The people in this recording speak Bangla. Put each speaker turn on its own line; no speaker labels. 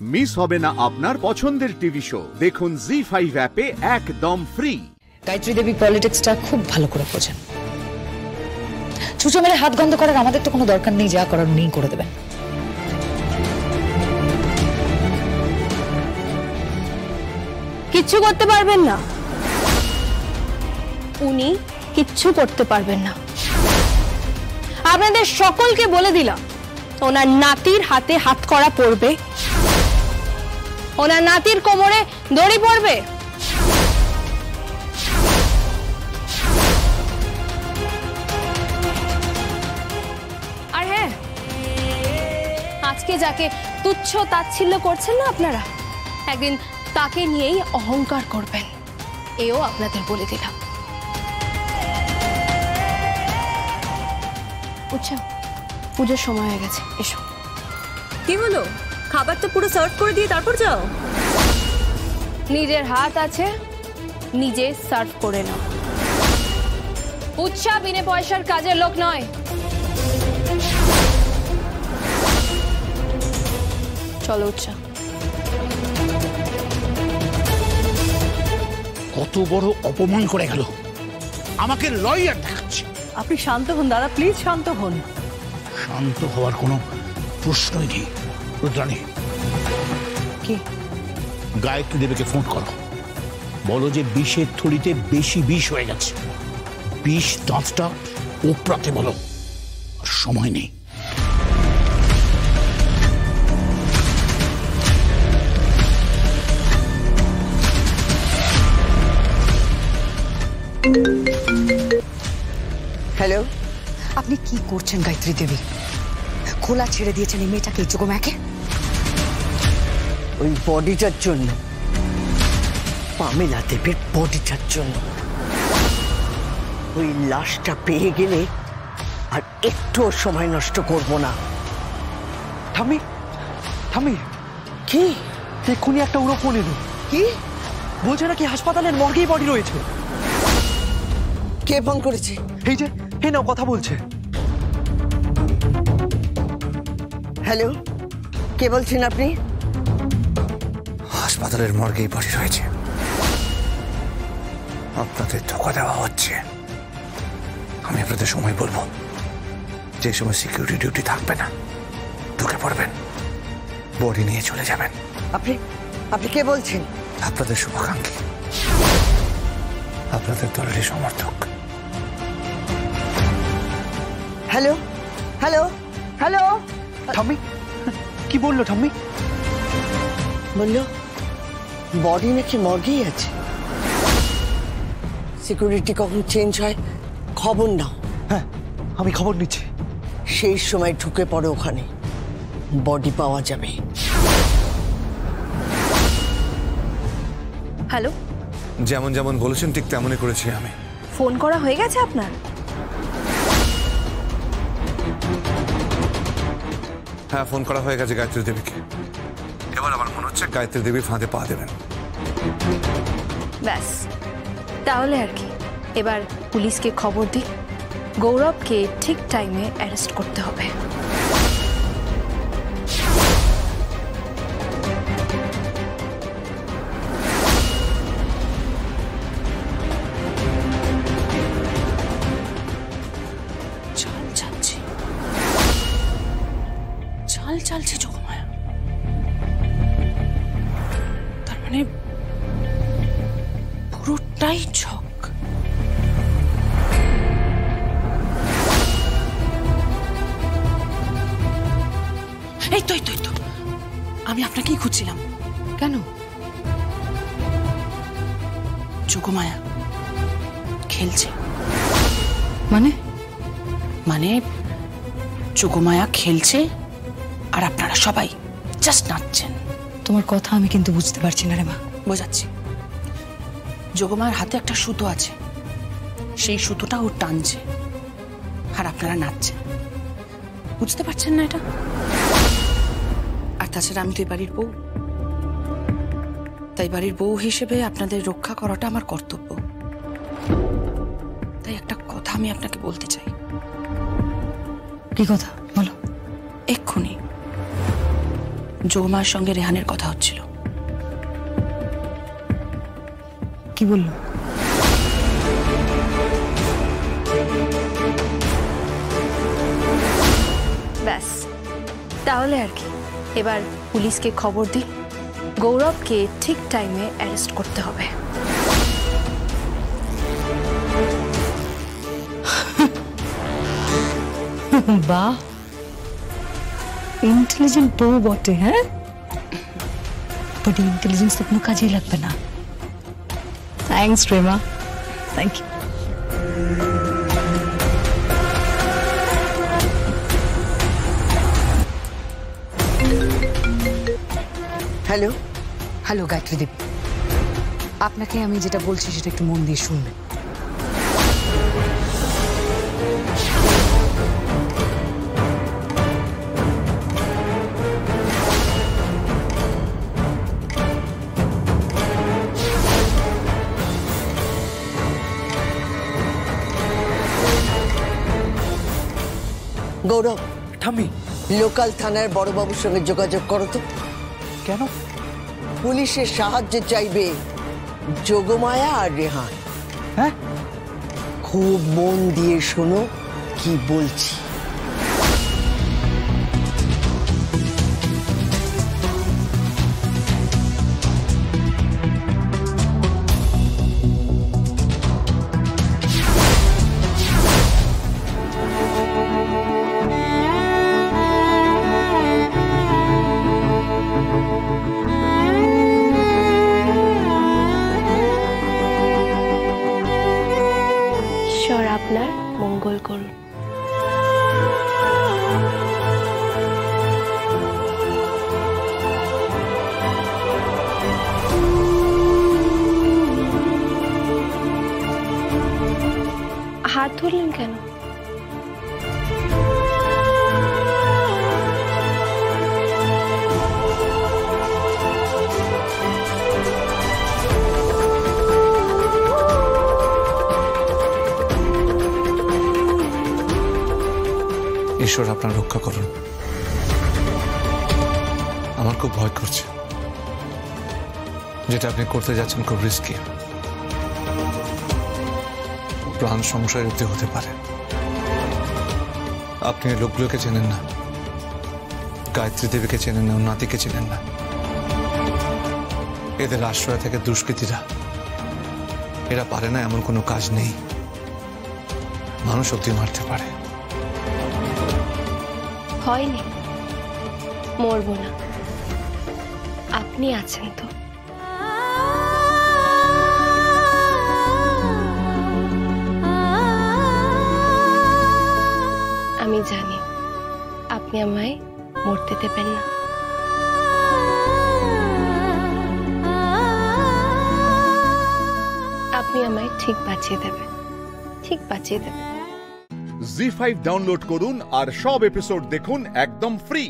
মিস হবে না আপনার পছন্দের টিভি শো। দেখুন জি5 অ্যাপে একদম ফ্রি।
গায়ত্রী দেবী পলিটিক্সটা খুব ভালো করে বোঝেন। ছুঁচো মেরে হাত গন্ধ করার আমাদের তো কোনো দরকার নেই, যা করার উনিই করে দেবেন।
কিচ্ছু করতে পারবেন না, উনি কিচ্ছু করতে পারবেন না। আপনাদের সকলকে বলে দিলাম, ওনার নাতির হাতে হাতকড়া পড়বে, ওনার নাতির কোমরে দড়ি পড়বে। আর হ্যাঁ, আজকে যাকে তুচ্ছ তাচ্ছিল্য করছেন না আপনারা, একদিন তাকে নিয়েই অহংকার করবেন, এও আপনাদের বলে দিলাম। বুঝছো, পুজোর সময় হয়ে গেছে, এসো।
কি হলো? খাবার তো পুরো সার্ভ করে দিয়ে তারপর যাও।
নিজের হাত আছে, নিজে সার্ভ করে নাও। উৎসা বিনে পয়সার কাজের লোক নয়। চলো উৎসা।
কত বড় অপমান করে গেল, আমাকে লয়ার দেখাচ্ছে।
আপনি শান্ত হন দাদা, প্লিজ শান্ত হন।
শান্ত হওয়ার কোনো প্রশ্নই নেই। রুদ্রাণী,
কি?
গায়ত্রী দেবীকে ফোন করো, বলো যে বিষের থলিতে বেশি বিষ হয়ে গেছে, বিষ দাঁতটা ওপরাতে বলো, আর সময় নেই।
হ্যালো,
আপনি কি করছেন গায়ত্রী দেবী? খোলা ছেড়ে দিয়েছেন এই মেয়েটাকে, যোগমায়াকে?
ওই বডিটার জন্য, পামেলা দেবের বডিটার জন্য। ওই লাশটা পেয়ে গেলে আর একটু সময় নষ্ট করব না।
থামি থামি,
কি
এক্ষুনি একটা উড়ো ফোন এলো।
কি
বলছে নাকি হাসপাতালের মর্গেই বডি রয়েছে।
কে ফোন করেছে?
এই যে হে নাও, কথা বলছে।
হ্যালো, কে বলছেন আপনি?
হাসপাতালের মর্গেই বডি রয়েছে। আপনাদের ধোঁকা দেওয়া হচ্ছে। আমি আপনাদের সময় বলবো, যে সময় সিকিউরিটি ডিউটি থাকবে না, ঢুকে পড়বেন, বডি নিয়ে চলে যাবেন।
আপনি আপনি কে বলছেন?
আপনাদের শুভাকাঙ্ক্ষী, আপনাদের দলেরই সমর্থক।
Hello hello hello.
ঠাম্মি কি বললো? ঠাম্মি
বললো বডি নাকি মর্গেই আছে। সিকিউরিটি কখন চেঞ্জ হয় খবর নাও।
হ্যাঁ, আমি খবর নিচ্ছি।
সেই সময় ঢুকে পড়ে, ওখানে বডি পাওয়া যাবে।
হ্যালো,
যেমন যেমন বলেছেন ঠিক তেমনই করেছি আমি।
ফোন করা হয়ে গেছে আপনার?
হ্যাঁ, ফোন করা হয়ে গেছে গায়ত্রী দেবীকে। এবার আমার মনে হচ্ছে গায়ত্রী দেবীর ফাঁদে পা দেবেন।
ব্যাস, তাহলে আর কি, এবার পুলিশকে খবর দিই, গৌরবকে ঠিক টাইমে অ্যারেস্ট করতে হবে।
চাল চালছে, চাল চালছে যোগমায়া। তার মানে পুরোটাই ছক। এই তো আমি আপনাকেই খুঁজছিলাম। কেন? যোগমায়া খেলছে। মানে যোগমায়া খেলছে আর আপনারা সবাই জাস্ট নাচছেন। তোমার কথা আমি কিন্তু বুঝতে পারছি না রে মা। বোঝাচ্ছি। যোগমায়ার হাতে একটা সুতো আছে, সেই সুতোটা ও টানছে আর আপনারা নাচছেন। বুঝতে পারছেন না এটা? আর তাছাড়া আমি তো এই বাড়ির বউ, তাই বাড়ির বউ হিসেবে আপনাদের রক্ষা করাটা আমার কর্তব্য। তাই একটা কথা আমি আপনাকে বলতে চাই। কি কথা বলো? এক্ষুনি যোগমার সঙ্গে রেহানের কথা হচ্ছিল।
কি বললো?
ব্যাস, তাহলে আর কি, এবার পুলিশকে খবর দিই, গৌরবকে ঠিক টাইমে অ্যারেস্ট করতে হবে।
বাহ, ইন্টেলিজেন্ট বউ বটে। হ্যাঁ, বাট ইন্টেলিজেন্স তো কোনো কাজেই লাগবে না। Thanks Rema, thank you.
Hello,
hello Gayatri Devi, আপনাকে আমি যেটা বলছি সেটা একটু মন দিয়ে শুনবেন।
গৌরব,
ঠাম্মি,
লোকাল থানার বড়বাবুর সঙ্গে যোগাযোগ করো তো।
কেন?
পুলিশের সাহায্য চাইবে যোগমায়া আর রেহান।
হ্যাঁ,
খুব মন দিয়ে শোনো কি বলছি।
ঈশ্বর আপনার মঙ্গল করুন। হাত ধরলেন কেন?
ঈশ্বর আপনার রক্ষা করুন। আমার খুব ভয় করছে, যেটা আপনি করতে যাচ্ছেন খুব রিস্কি, প্রাণ সংশয় হতে পারে। আপনি এই লোকগুলোকে চেনেন না, গায়ত্রী দেবীকে চেনেন না, নাতিকে চেনেন না। এদের আশ্রয় থেকে দুষ্কৃতীরা, এরা পারে না এমন কোনো কাজ নেই, মানুষ অব্দি মারতে পারে।
হয়নি, মরব না, আপনি আছেন তো। আমি জানি আপনি আমায় মরতে দেবেন না। আপনি আমায় ঠিক বাঁচিয়ে দেবেন, ঠিক বাঁচিয়ে দেবেন।
জি5 ডাউনলোড করুন আর সব এপিসোড দেখুন একদম ফ্রি।